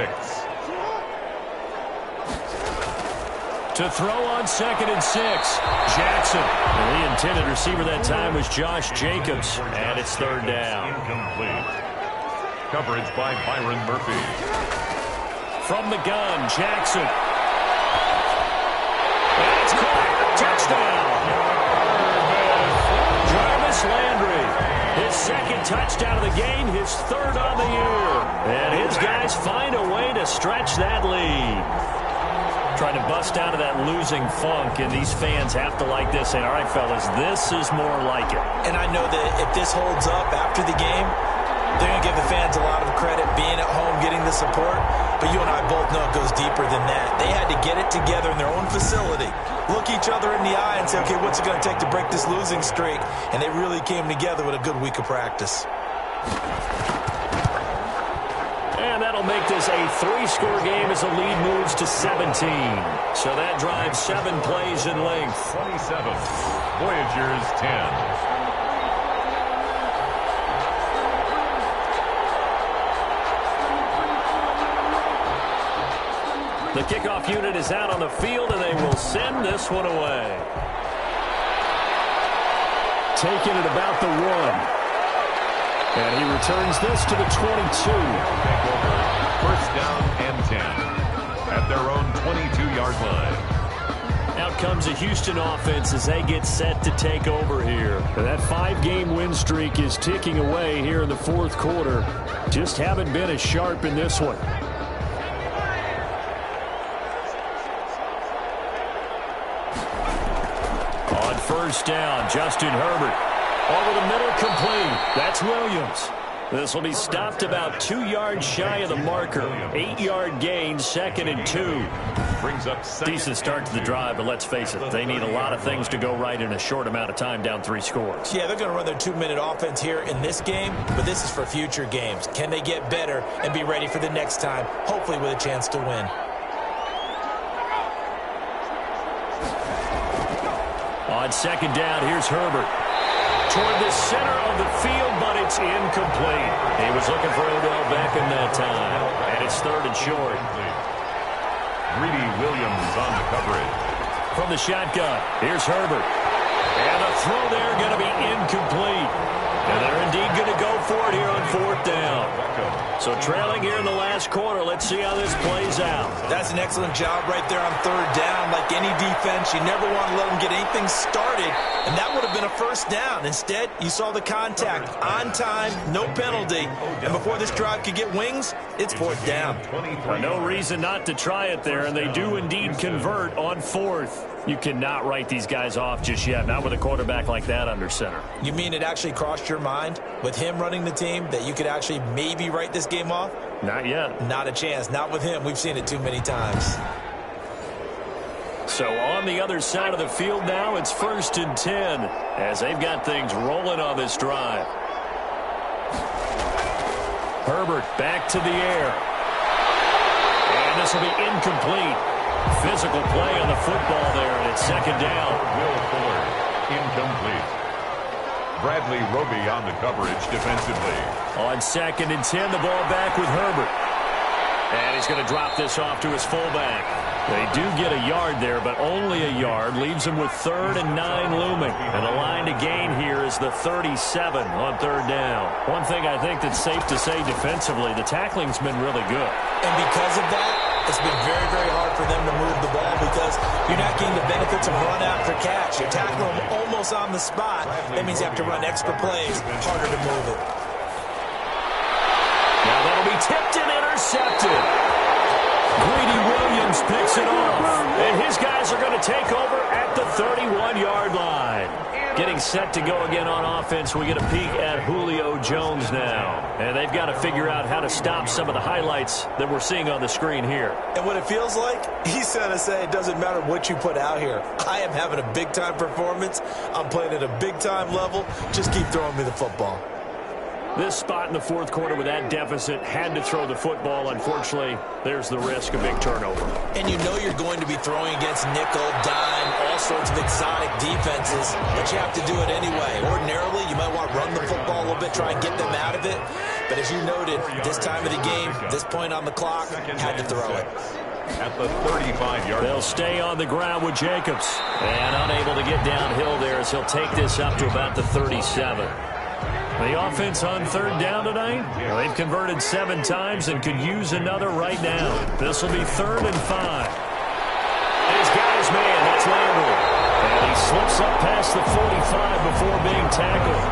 To throw on 2nd and 6, Jackson. And the intended receiver that time was Josh Jacobs. And it's 3rd down. Incomplete. Coverage by Byron Murphy. From the gun, Jackson. And it's caught. Touchdown. Jarvis Landry. His 2nd touchdown of the game, his 3rd on the year. And his guys find a way to stretch that lead. Trying to bust out of that losing funk, and these fans have to like this. Say, all right, fellas, this is more like it. And I know that if this holds up after the game, they're going to give the fans a lot of credit being at home, getting the support. But you and I both know it goes deeper than that. They had to get it together in their own facility, look each other in the eye and say, okay, what's it going to take to break this losing streak? And they really came together with a good week of practice. And that'll make this a 3-score game as the lead moves to 17. So that drives 7 plays in length. 27. Voyagers 10. The kickoff unit is out on the field, and they will send this one away. Taking it about the 1. And he returns this to the 22. 1st down and 10 at their own 22-yard line. Out comes a Houston offense as they get set to take over here. And that 5-game win streak is ticking away here in the 4th quarter. Just haven't been as sharp in this one. On 1st down, Justin Herbert. Over the middle, complete. That's Williams. This will be stopped about 2 yards shy of the marker. 8-yard gain, 2nd and 2. Brings up decent start to the drive, but let's face it, they need a lot of things to go right in a short amount of time, down 3 scores. Yeah, they're going to run their 2-minute offense here in this game, but this is for future games. Can they get better and be ready for the next time, hopefully with a chance to win? On 2nd down, here's Herbert. Toward the center of the field, but it's incomplete. He was looking for Odell Beckham that time, and it's 3rd and short. Greedy Williams on the coverage. From the shotgun, here's Herbert. And the throw there going to be incomplete. And they're indeed going to go for it here on 4th down. So trailing here in the last quarter, let's see how this plays out. That's an excellent job right there on 3rd down. Like any defense, you never want to let them get anything started, and that would have been a 1st down. Instead, you saw the contact on time, no penalty, and before this drive could get wings, it's 4th down. No reason not to try it there, and they do indeed convert on 4th. You cannot write these guys off just yet, not with a quarterback like that under center. You mean it actually crossed your mind with him running the team that you could actually maybe write this game off? Not yet. Not a chance. Not with him. We've seen it too many times. So on the other side of the field now, it's 1st and 10 as they've got things rolling on this drive. Herbert back to the air. And this will be incomplete. Physical play on the football there, and it's 2nd down. Will Fuller, incomplete. Bradley Roby on the coverage defensively. On 2nd and 10, the ball back with Herbert. And he's going to drop this off to his fullback. They do get a yard there, but only a yard. Leaves them with 3rd and 9 looming. And the line to gain here is the 37 on 3rd down. One thing I think that's safe to say defensively, the tackling's been really good. And because of that, it's been very, very hard for them to move the ball because you're not getting the benefits of run after catch. You're tackling them almost on the spot. That means you have to run extra plays, harder to move it. Now that'll be tipped and intercepted. Greedy Williams picks it off. And his guys are going to take over at the 31-yard line. Getting set to go again on offense. We get a peek at Julio Jones now. And they've got to figure out how to stop some of the highlights that we're seeing on the screen here. And what it feels like, he's going to say it doesn't matter what you put out here. I am having a big-time performance. I'm playing at a big-time level. Just keep throwing me the football. This spot in the fourth quarter with that deficit had to throw the football. Unfortunately, there's the risk of big turnover. And you know you're going to be throwing against nickel, dime, all sorts of exotic defenses, but you have to do it anyway. Ordinarily, you might want to run the football a little bit, try and get them out of it. But as you noted, this time of the game, this point on the clock, had to throw it. At the 35-yard. They'll stay on the ground with Jacobs. And unable to get downhill there as he'll take this up to about the 37. The offense on third down tonight, they've converted 7 times and could use another right now. This will be 3rd and 5. He's got his man. That's Landry. And he slips up past the 45 before being tackled.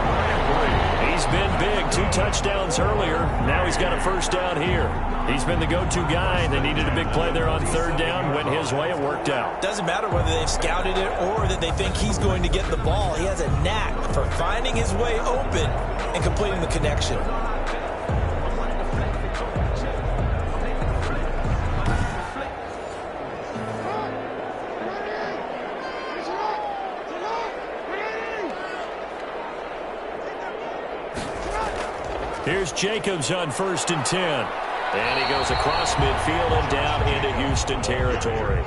He's been big. 2 touchdowns earlier. Now he's got a first down here. He's been the go-to guy. They needed a big play there on third down. Went his way. It worked out. Doesn't matter whether they've scouted it or that they think he's going to get the ball. He has a knack for finding his way open and completing the connection. Here's Jacobs on 1st and 10. And he goes across midfield and down into Houston territory.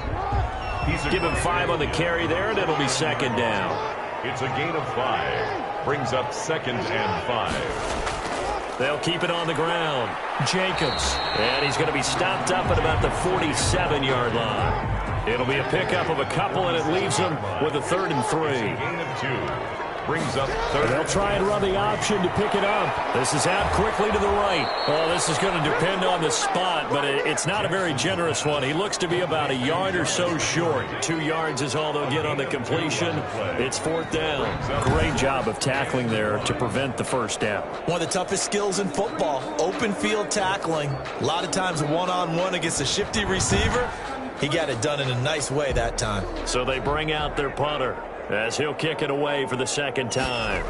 Give him 5 on the carry there, and it'll be 2nd down. It's a gain of 5. Brings up 2nd and 5. They'll keep it on the ground. Jacobs. And he's going to be stopped up at about the 47-yard line. It'll be a pickup of a couple, and it leaves them with a 3rd and 3. Gain of 2. Brings up 3rd. They'll try and run the option to pick it up. This is out quickly to the right. Oh, this is going to depend on the spot, but it's not a very generous one. He looks to be about a yard or so short. 2 yards is all they'll get on the completion. It's 4th down. Great job of tackling there to prevent the first down. One of the toughest skills in football, open field tackling. A lot of times one-on-one against a shifty receiver. He got it done in a nice way that time. So they bring out their punter as he'll kick it away for the 2nd time.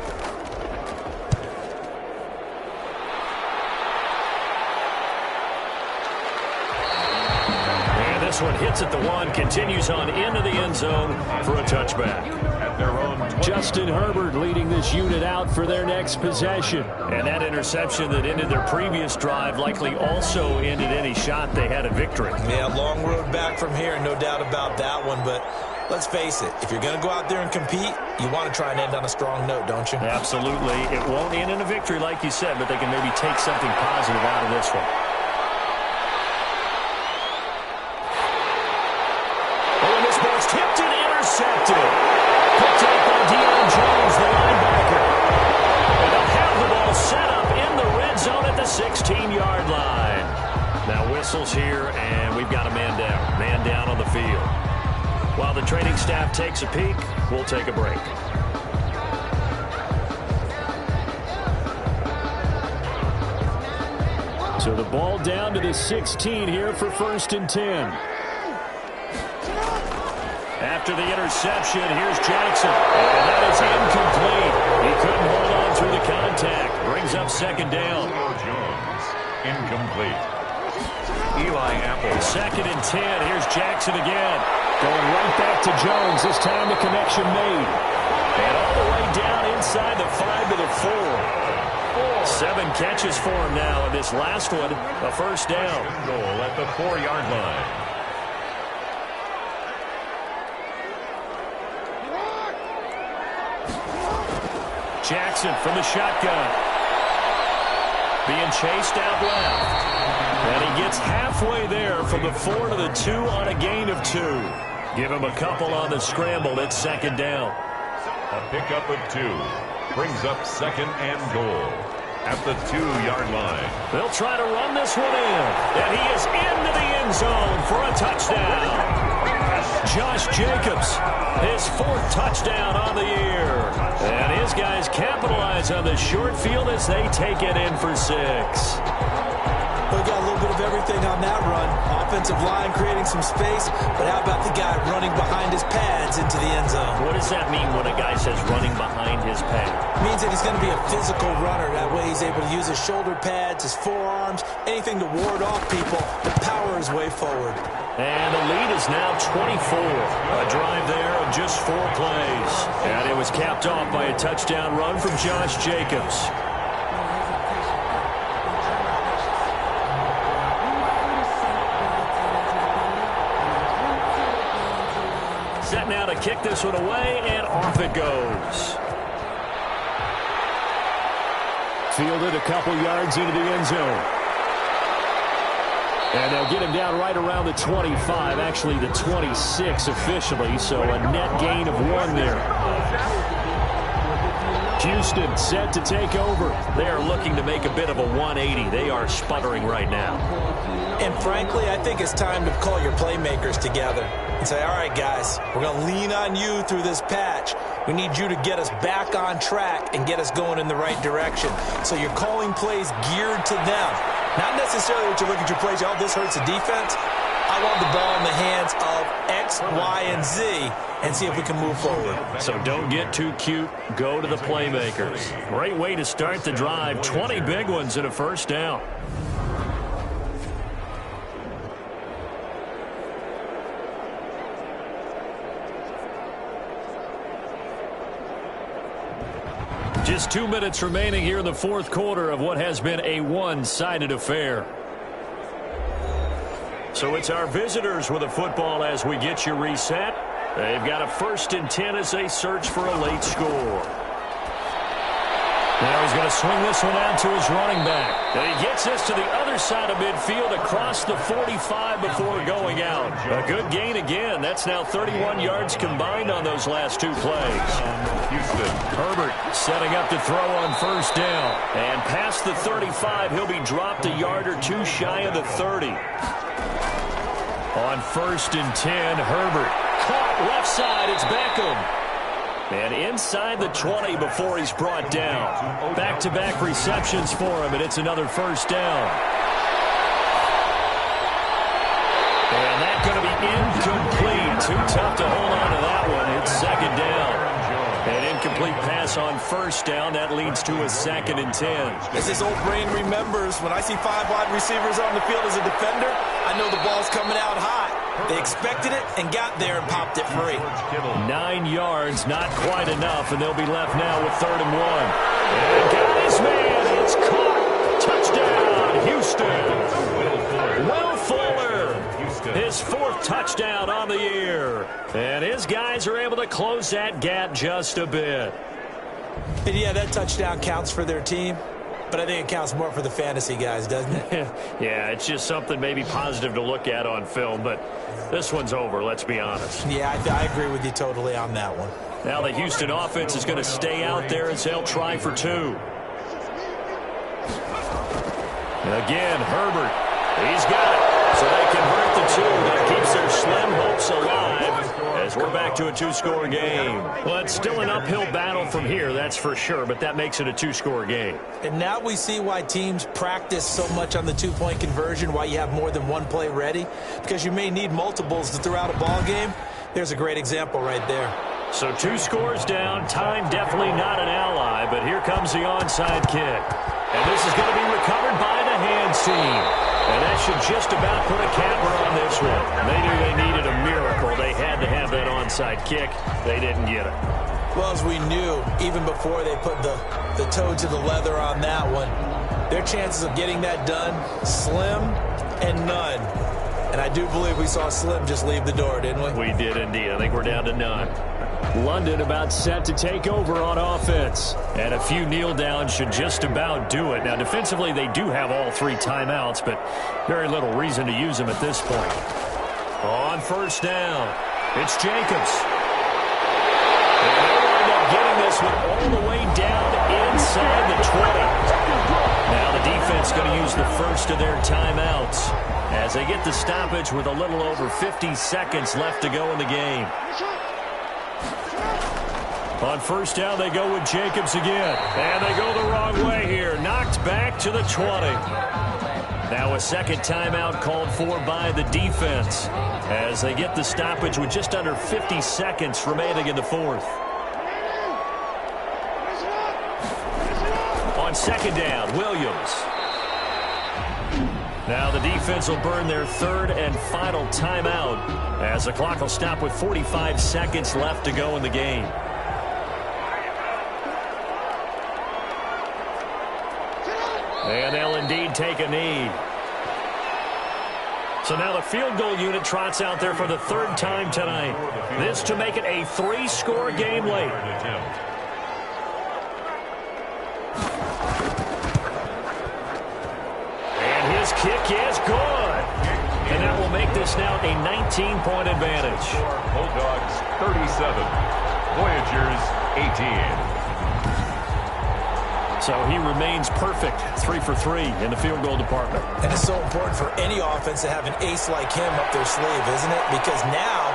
And this one hits at the 1, continues on into the end zone for a touchback. At their own 20. Justin Herbert leading this unit out for their next possession. And that interception that ended their previous drive likely also ended any shot they had at victory. Yeah, long road back from here, no doubt about that one, but let's face it, if you're going to go out there and compete, you want to try and end on a strong note, don't you? Absolutely. It won't end in a victory like you said, but they can maybe take something positive out of this one. Oh, and this ball's tipped and intercepted. Picked up by Deion Jones, the linebacker. And they'll have the ball set up in the red zone at the 16-yard line. Now whistles here, and we've got a man down. Man down on the field. While the training staff takes a peek, we'll take a break. So the ball down to the 16 here for 1st and 10. After the interception, here's Jackson. And that is incomplete. He couldn't hold on through the contact. Brings up 2nd down. Jones. Incomplete. Eli Apple. 2nd and 10. Here's Jackson again. Going right back to Jones. This time the connection made. And all the way down inside the 5 to the 4. 7 catches for him now. And this last one, a first down. Goal at the 4-yard line. Jackson from the shotgun. Being chased out left. And he gets halfway there from the 4 to the 2 on a gain of 2. Give him a couple on the scramble. It's 2nd down. A pickup of 2. Brings up 2nd and goal at the 2-yard line. They'll try to run this one in. And he is into the end zone for a touchdown. Josh Jacobs, his 4th touchdown on the year. And his guys capitalize on the short field as they take it in for 6. We got a little bit of everything on that run. Offensive line creating some space, but how about the guy running behind his pads into the end zone? What does that mean when a guy says running behind his pad? It means that he's going to be a physical runner. That way he's able to use his shoulder pads, his forearms, anything to ward off people, to power his way forward. And the lead is now 24. A drive there of just 4 plays. And it was capped off by a touchdown run from Josh Jacobs. Set now to kick this one away, and off it goes. Fielded a couple yards into the end zone. And they'll get him down right around the 25, actually the 26 officially, so a net gain of 1 there. Houston set to take over. They are looking to make a bit of a 180. They are sputtering right now. And frankly, I think it's time to call your playmakers together and say, all right, guys, we're going to lean on you through this patch. We need you to get us back on track and get us going in the right direction. So you're calling plays geared to them. Not necessarily what you look at your plays, oh, this hurts the defense. I want the ball in the hands of X, Y, and Z and see if we can move forward. So don't get too cute. Go to the playmakers. Great way to start the drive. 20 big ones and a first down. Just 2 minutes remaining here in the fourth quarter of what has been a one-sided affair. So it's our visitors with a football as we get you reset. They've got a 1st and 10 as they search for a late score. Now he's going to swing this one out to his running back. And he gets this to the other side of midfield across the 45 before going out. A good gain again. That's now 31 yards combined on those last 2 plays. Houston. Herbert setting up to throw on 1st down. And past the 35, he'll be dropped a yard or 2 shy of the 30. On 1st and 10, Herbert. Caught left side, it's Beckham. And inside the 20 before he's brought down. Back-to-back receptions for him, and it's another 1st down. And that's going to be incomplete. Too tough to hold on to that one. It's 2nd down. An incomplete pass on 1st down. That leads to a 2nd and 10. As his old brain remembers, when I see 5 wide receivers on the field as a defender, I know the ball's coming out hot. They expected it and got there and popped it free. 9 yards, not quite enough, and they'll be left now with 3rd and 1. And got his man. It's caught. Touchdown, Houston. Will Fuller. His 4th touchdown on the year. And his guys are able to close that gap just a bit. And yeah, that touchdown counts for their team. But I think it counts more for the fantasy guys, doesn't it? Yeah, it's just something maybe positive to look at on film, but this one's over, let's be honest. Yeah, I agree with you totally on that one. Now the Houston offense is going to stay out there as they'll try for 2. Again, Herbert. He's got it. So they convert the 2. That keeps their slim hopes alive as we're back to a 2-score game. Well, it's still an uphill battle from here, that's for sure, but that makes it a 2-score game. And now we see why teams practice so much on the 2-point conversion, why you have more than 1 play ready, because you may need multiples throughout a ball game. There's a great example right there. So 2 scores down, time definitely not an ally, but here comes the onside kick. And this is going to be recovered by the hands team. And that should just about put a capper on this one. They knew they needed a miracle. They had to have that onside kick. They didn't get it. Well, as we knew, even before they put the toe to the leather on that one, their chances of getting that done, slim and none. And I do believe we saw Slim just leave the door, didn't we? We did indeed. I think we're down to none. London about set to take over on offense. And a few kneel downs should just about do it. Now, defensively, they do have all 3 timeouts, but very little reason to use them at this point. On 1st down, it's Jacobs. And they wind up getting this one all the way down inside the 20. Now the defense going to use the first of their timeouts as they get the stoppage with a little over 50 seconds left to go in the game. On first down, they go with Jacobs again. And they go the wrong way here. Knocked back to the 20. Now a second timeout called for by the defense as they get the stoppage with just under 50 seconds remaining in the fourth. On second down, Williams. Now the defense will burn their third and final timeout as the clock will stop with 45 seconds left to go in the game. And they'll indeed take a knee. So now the field goal unit trots out there for the third time tonight. This to make it a 3-score game late. And his kick is good. And that will make this now a 19-point advantage. Bulldogs 37, Voyagers 18. So he remains perfect, 3 for 3 in the field goal department. And it's so important for any offense to have an ace like him up their sleeve, isn't it? Because now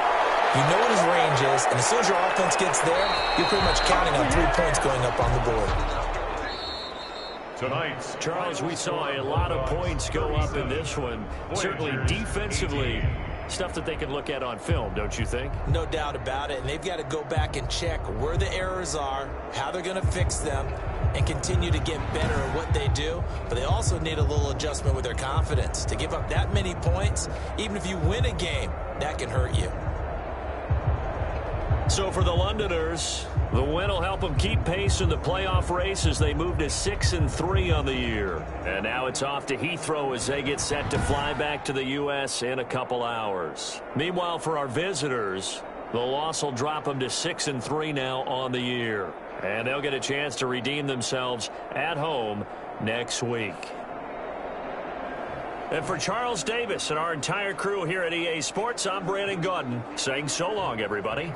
you know what his range is, and as soon as your offense gets there, you're pretty much counting on 3 points going up on the board. Tonight's Charles, we saw a lot of points go up in this one. Certainly defensively, stuff that they can look at on film, don't you think? No doubt about it, and they've got to go back and check where the errors are, how they're going to fix them, and continue to get better at what they do. But they also need a little adjustment with their confidence. To give up that many points, even if you win a game, that can hurt you. So for the Londoners, the win will help them keep pace in the playoff race as they move to 6-3 on the year. And now it's off to Heathrow as they get set to fly back to the U.S. in a couple hours. Meanwhile, for our visitors, the loss will drop them to 6-3 now on the year. And they'll get a chance to redeem themselves at home next week. And for Charles Davis and our entire crew here at EA Sports, I'm Brandon Gaudin saying so long, everybody.